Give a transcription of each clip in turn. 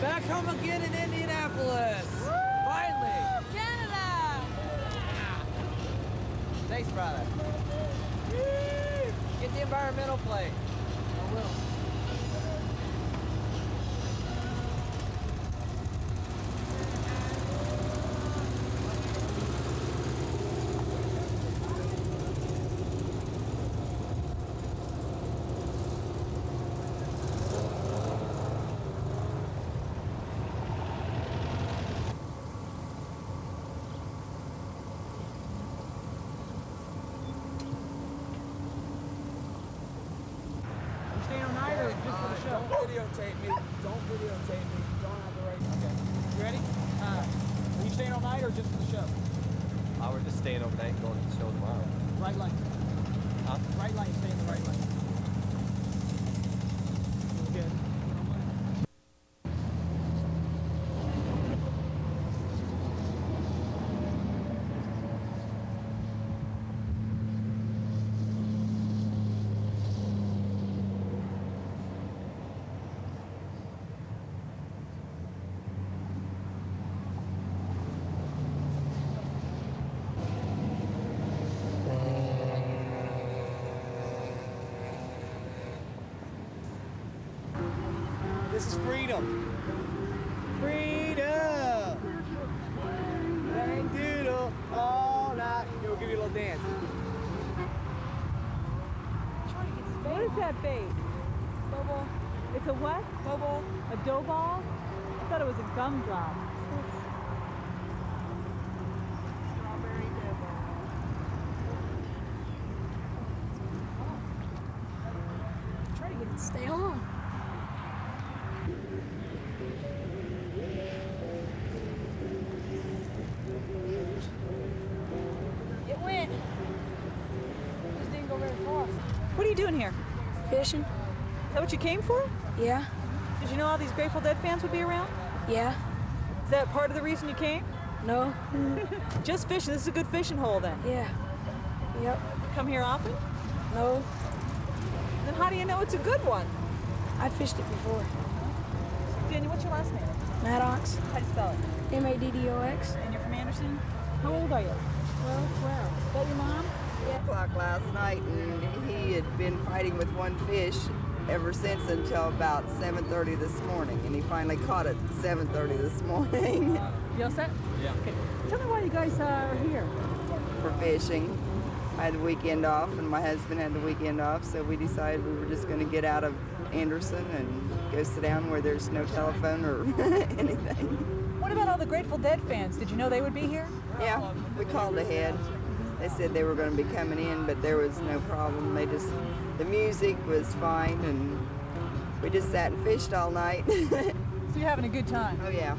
Back home again in Indianapolis. Woo! Finally. Canada. Thanks, brother. Woo! Get the environmental plate. I will. Don't videotape me. Don't videotape me. You don't have the right. Okay. You ready? Are you staying all night or just for the show? We're just staying overnight and going to the show tomorrow. Right lane. Huh? Right lane. Stay in the right lane. Good. This is freedom. Freedom. Bang doodle all night. Here, we'll give you a little dance. What is that bait? Bubble. It's a what? Bubble. A dough ball? I thought it was a gumdrop. Strawberry dough ball. Try to get it to stay on. It went. Just didn't go very far. What are you doing here? Fishing? Is that what you came for? Yeah. Did you know all these Grateful Dead fans would be around? Yeah. Is that part of the reason you came? No. Just fishing. This is a good fishing hole then. Yeah. Yep. Come here often? No. Then how do you know it's a good one? I fished it before. Daniel, what's your last name? Maddox. How do you spell it? M-A-D-D-O-X. And you're from Anderson? How old are you? 12. Is that your mom? O'clock last night, and he had been fighting with one fish ever since until about 7:30 this morning, and he finally caught it at 7:30 this morning. You all set? Yeah. Okay. Tell me why you guys are here. For fishing. I had the weekend off, and my husband had the weekend off, so we decided we were just going to get out of Anderson and go sit down where there's no telephone or anything. What about all the Grateful Dead fans? Did you know they would be here? Yeah, we called ahead. They said they were going to be coming in, but there was no problem. The music was fine, and we just sat and fished all night. So you're having a good time. Oh, yeah.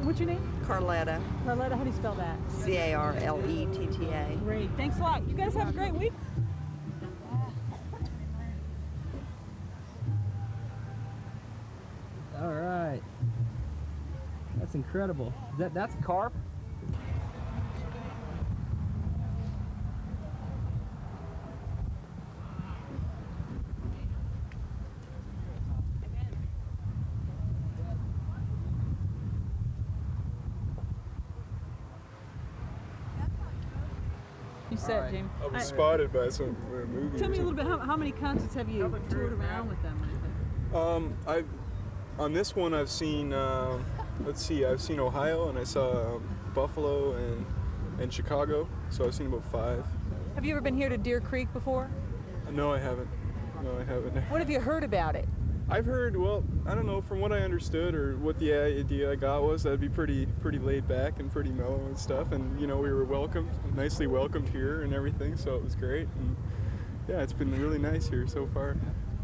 What's your name? Carletta. Carletta, how do you spell that? C-A-R-L-E-T-T-A. Great. Thanks a lot. You guys have a great week. All right. That's incredible. That's carp? You said, Jamie. I was spotted by some movie. Tell me a little bit, how many concerts have you toured around with them? I've on this one I've seen. Let's see, I've seen Ohio and I saw Buffalo and Chicago. So I've seen about 5. Have you ever been here to Deer Creek before? No, I haven't. No, I haven't. What have you heard about it? I've heard. Well, I don't know. From what I understood or what the idea I got was that'd be pretty laid back and pretty mellow and stuff. And you know, we were nicely welcomed here and everything. So it was great. And yeah, it's been really nice here so far.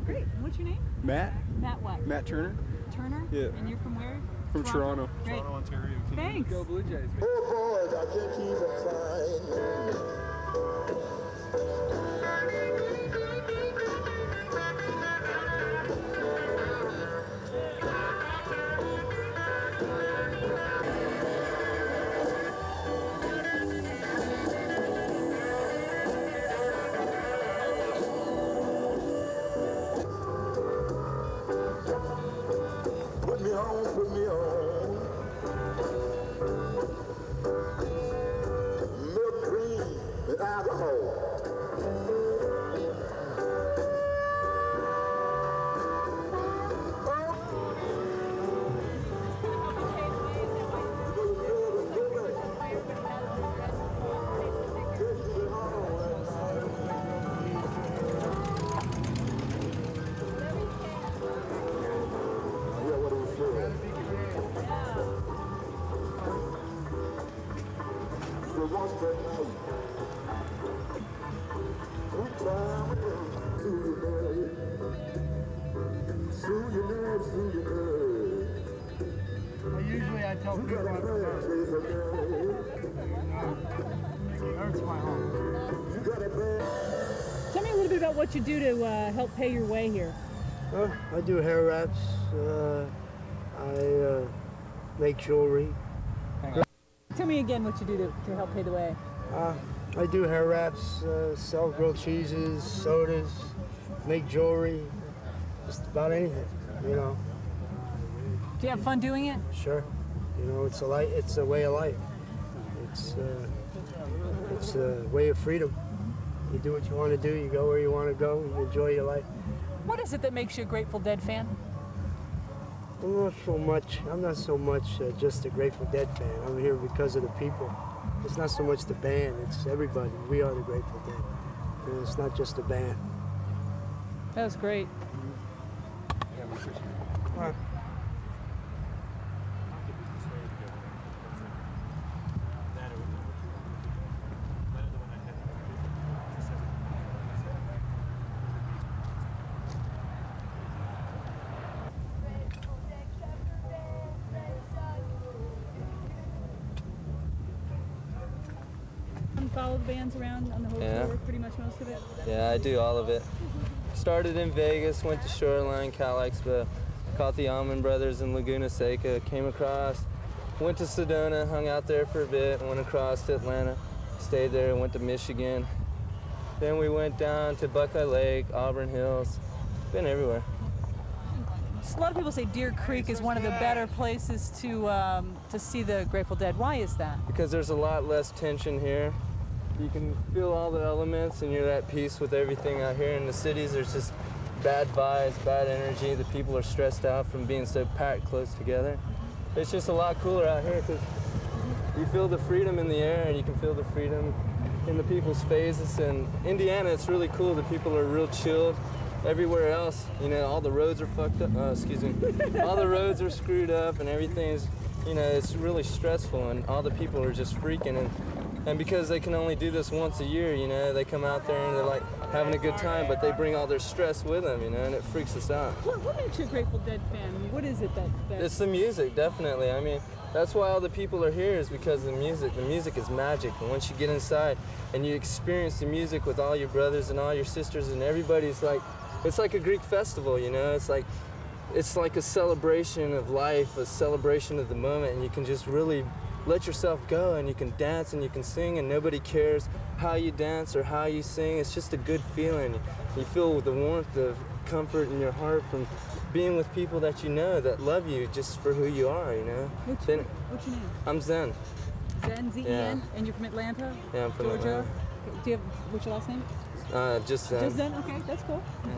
Great. What's your name? Matt. Matt what? Matt Turner. Turner? Yeah. And you're from where? From Toronto. Great. Toronto, Ontario. Thanks. Go Blue Jays. Oh boys, I can't keep it fine. Put me on, put me on. Milk cream and alcohol. Usually I tell people I forgot. Hurts my heart. Tell me a little bit about what you do to help pay your way here. I do hair wraps. I make jewelry. Tell me again what you do to help pay the way. I do hair wraps, sell grilled cheeses, sodas, make jewelry, just about anything, you know. Do you have fun doing it? Sure. You know, it's a way of life. It's a way of freedom. You do what you want to do, you go where you want to go, you enjoy your life. What is it that makes you a Grateful Dead fan? I'm not so much just a Grateful Dead fan. I'm here because of the people. It's not so much the band, it's everybody. We are the Grateful Dead. And it's not just the band. That was great. Follow the bands around on the whole tour, pretty much most of it? Yeah, I do all of it. Started in Vegas, went to Shoreline, Cal Expo, caught the Allman Brothers in Laguna Seca, came across, went to Sedona, hung out there for a bit, went across to Atlanta, stayed there, went to Michigan. Then we went down to Buckeye Lake, Auburn Hills, been everywhere. A lot of people say Deer Creek is one of the better places to see the Grateful Dead. Why is that? Because there's a lot less tension here. You can feel all the elements and you're at peace with everything out here. In the cities, there's just bad vibes, bad energy. The people are stressed out from being so packed close together. It's just a lot cooler out here because you feel the freedom in the air and you can feel the freedom in the people's faces. And Indiana, it's really cool. The people are real chilled. Everywhere else, you know, all the roads are fucked up. Excuse me. All the roads are screwed up and everything's, you know, it's really stressful and all the people are just freaking. And because they can only do this once a year, you know, they come out there and they're like having a good time, but they bring all their stress with them, you know, and it freaks us out. What makes you a Grateful Dead fan? I mean, what is it that... It's the music, definitely. I mean, that's why all the people are here is because of the music. The music is magic. And once you get inside and you experience the music with all your brothers and all your sisters and everybody's like, it's like a Greek festival, you know? It's like a celebration of life, a celebration of the moment, and you can just really let yourself go and you can dance and you can sing and nobody cares how you dance or how you sing. It's just a good feeling. You feel the warmth of comfort in your heart from being with people that you know that love you just for who you are, you know? What's your name? I'm Zen. Zen, Z-E-N? Yeah. And you're from Atlanta? Yeah, I'm from Georgia? Atlanta. Do you have, what's your last name? Just Zen. Just Zen? Okay, that's cool. Yeah.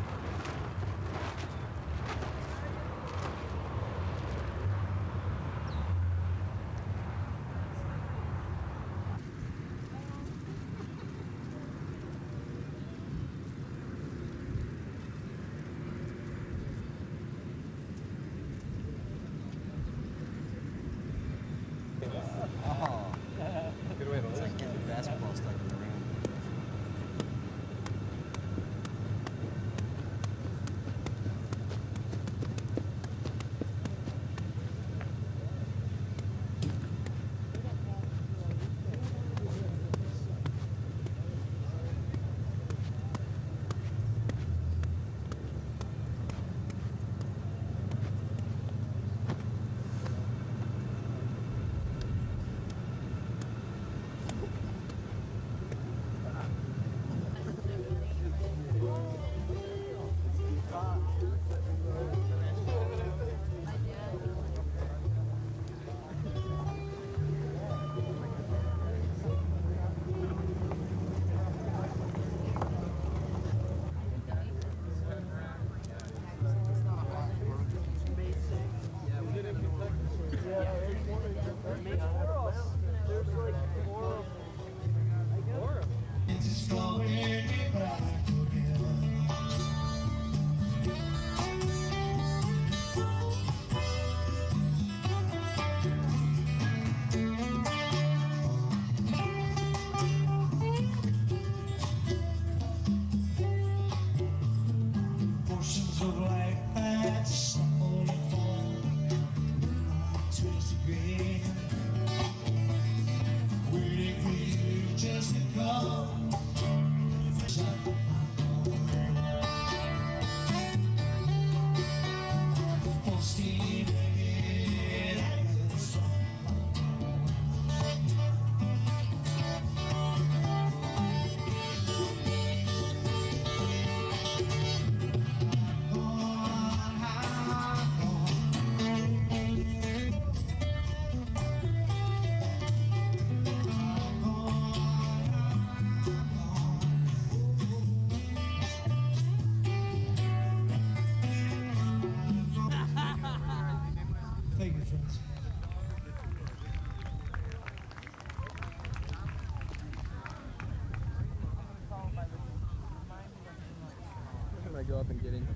go up and get him.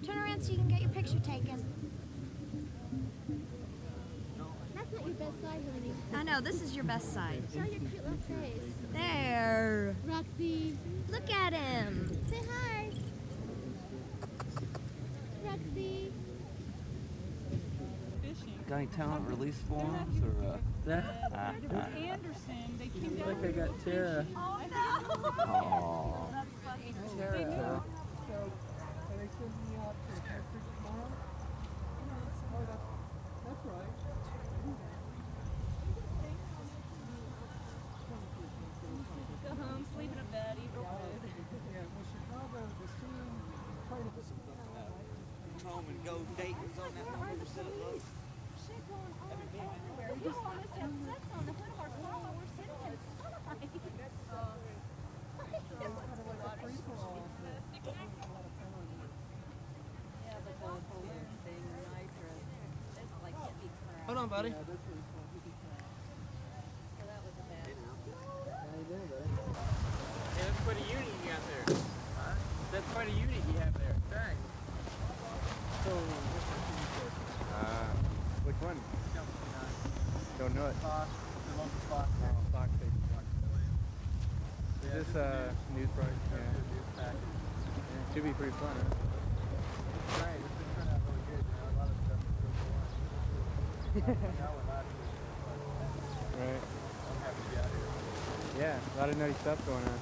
Turn around so you can get your picture taken. That's not your best side, honey. I know, this is your best side. Show your cute little face. There. Roxy. Look at him. Say hi. Roxy. Got any talent release forms or It was Anderson. They came down. Look, I got Tara. Oh, Aw. That's funny. Tara. They knew. So, are they sending me out to Patrick tomorrow? That's right. Go home, sleep in a bed, eat real food. Yeah, well, Chicago, the scene, part of this. Home and go date was on that motorcycle. Shit going on everywhere. We just almost had sex on the hood of our car while we're sitting in Hold on, buddy. Hey, that's quite a unit you got there. Huh? That's quite a unit you have there. Thanks. So, which one? Don't know it. Fox. The local Fox. Oh, Fox station. Is this news project? Yeah. Yeah. Should be pretty fun, huh? Right. It's been turning out really good. You know, a lot of stuff is really cool. Right. I'm happy to be out here. Yeah, a lot of nutty stuff going on.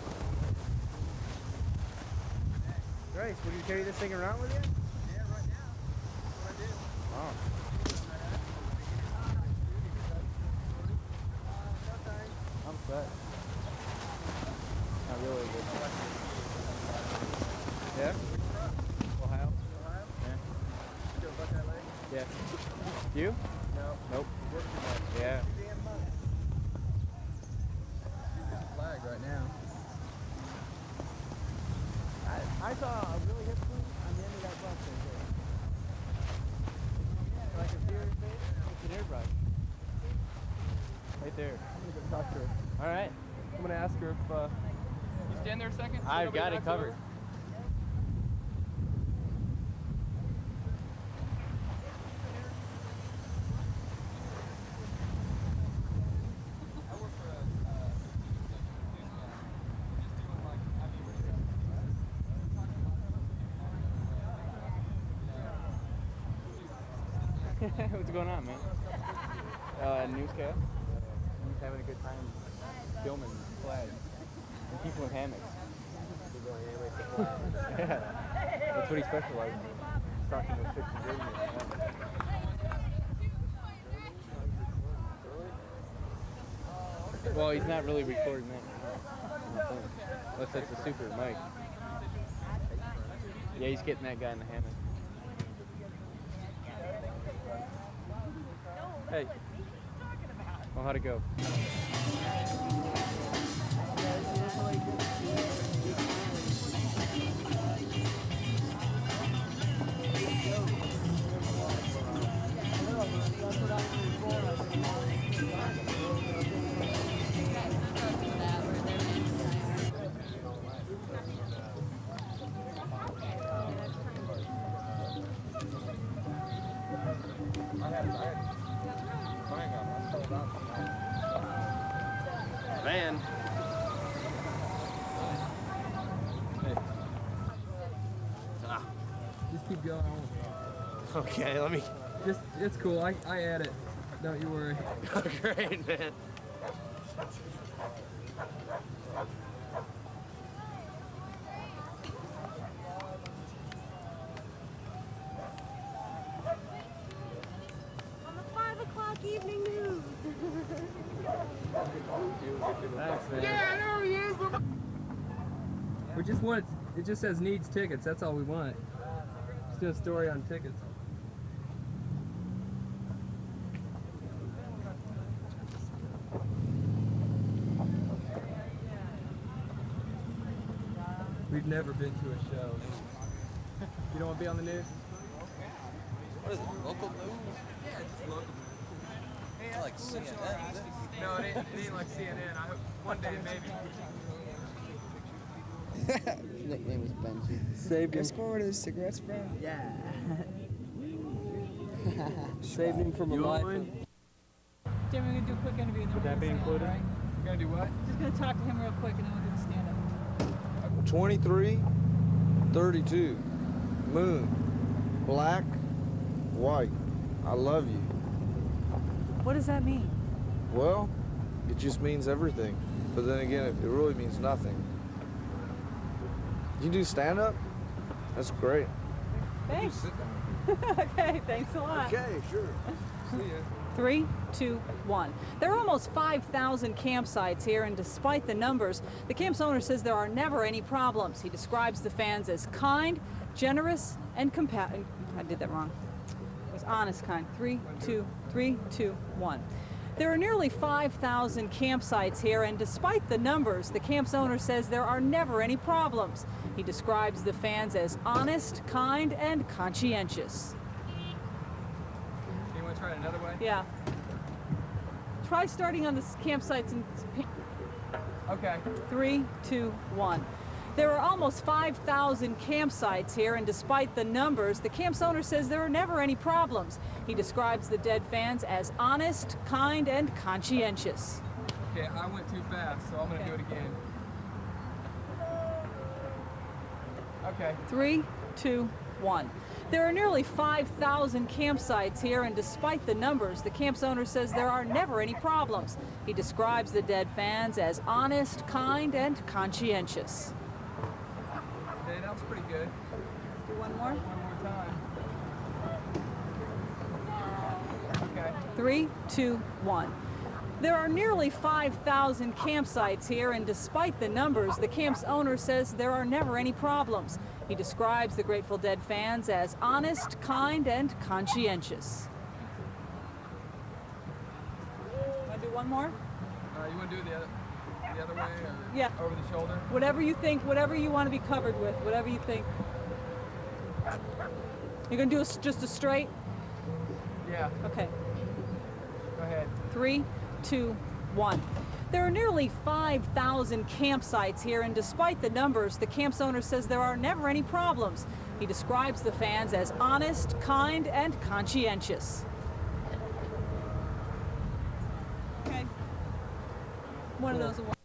Grace, will you carry this thing around with you? Yeah, right now. That's what I do. Oh. I'm set. Not really, but... Yeah? Ohio? Yeah. Yeah. You? No. Nope. Yeah. Flag right now. I saw a really hip swing on the end of that bus right there. Like a deer face, it's an airbrush. Right there. I'm gonna go talk to her. Alright. I'm gonna ask her if you stand there a second? I've got it covered. What's going on, man? Newscast. I'm just having a good time filming flags and people in hammocks. Yeah, that's what he specializes in. He's talking to 6 and 80. Well, he's not really recording that. Unless that's a super mic. Yeah, he's getting that guy in the hammock. Hey. Well, how'd it go? Van. Hey. Ah. Just keep going. Okay, let me. Just, it's cool. I add it. Don't you worry. Great, man. On the 5 o'clock evening news. Thanks, man. Yeah, there he is. We just want, it just says needs tickets. That's all we want. Just do a story on tickets. We've never been to a show. You don't want to be on the news? What is it, local news? Yeah, just local news. Like CNN. No, it ain't like CNN. I hope one day maybe. His nickname is Benji. Saved him. Escort his cigarettes, bro? Yeah. Saved him from a life of... Jim, we're gonna do a quick interview. And then Would that be included? Right? Gonna do what? Just gonna talk to him real quick, and then we'll do the stand-up. 23, 32, moon, black, white. I love you. What does that mean? Well, it just means everything. But then again, it really means nothing. You do stand-up? That's great. Thanks. Okay, thanks a lot. Okay, sure. See ya. 3, 2, 1. There are almost 5,000 campsites here, and despite the numbers, the camp's owner says there are never any problems. He describes the fans as kind, generous, and compassionate. I did that wrong. It was honest kind. 3, 2, 1. There are nearly 5,000 campsites here, and despite the numbers, the camp's owner says there are never any problems. He describes the fans as honest, kind, and conscientious. You want to try it another way? Yeah. Try starting on the campsites in Okay. 3, 2, 1. There are almost 5,000 campsites here, and despite the numbers, the camp's owner says there are never any problems. He describes the dead fans as honest, kind, and conscientious. Okay, I went too fast, so I'm going to do it again. Okay. 3, 2, 1. There are nearly 5,000 campsites here, and despite the numbers, the camp's owner says there are never any problems. He describes the dead fans as honest, kind, and conscientious. Okay, that was pretty good. Do one more? One more time. Okay. 3, 2, 1. There are nearly 5,000 campsites here, and despite the numbers, the camp's owner says there are never any problems. He describes the Grateful Dead fans as honest, kind, and conscientious. Want to do one more? You want to do it the other way, or Yeah. over the shoulder? Whatever you think, whatever you want to be covered with, whatever you think. You're going to do just a straight? Yeah. Okay. Go ahead. 3, 2, 1. There are nearly 5,000 campsites here, and despite the numbers, the camp's owner says there are never any problems. He describes the fans as honest, kind, and conscientious. Okay. One of those.